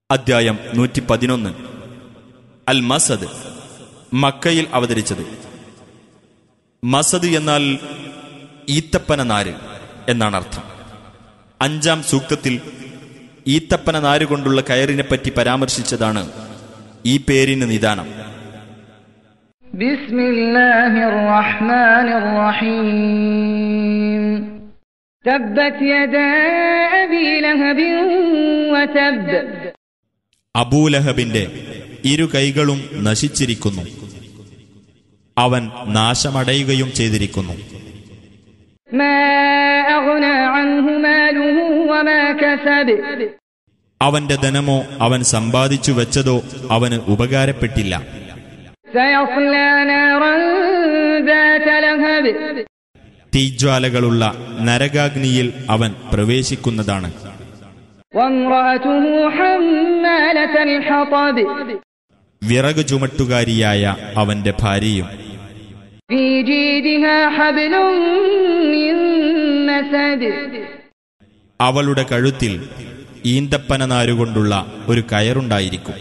അദ്ധ്യായം 111. അൽ മസദ്, മക്കയിൽ അവതരിച്ചത്. മസദ് എന്നാൽ ഈത്തപ്പന നാര് എന്നാണ് അർത്ഥം. 5-ാം സൂക്തത്തിൽ ഈത്തപ്പന നാര് കൊണ്ടുള്ള കയറിനെപ്പറ്റി പരാമർശിച്ചതാണ് ഈ പേരിന് നിദാനം. ബിസ്മില്ലാഹിർ റഹ്മാനിർ റഹീം. തബ്ബത് യദാ അബീ ലഹബിൻ വതബ്. അബൂലഹബിന്റെ ഇരു കൈകളും നശിച്ചിരിക്കുന്നു, അവൻ നാശമടയുകയും ചെയ്തിരിക്കുന്നു. അവന്റെ ധനമോ അവൻ സമ്പാദിച്ചു വെച്ചതോ അവന് ഉപകാരപ്പെട്ടില്ല. തീജ്വാലകളുള്ള നരകാഗ്നിയിൽ അവൻ പ്രവേശിക്കുന്നതാണ്. വിറക് ചുമട്ടുകാരിയായ അവന്റെ ഭാര്യയും. അവളുടെ കഴുത്തിൽ ഈന്തപ്പന നാരുകൊണ്ടുള്ള ഒരു കയറുണ്ടായിരിക്കും.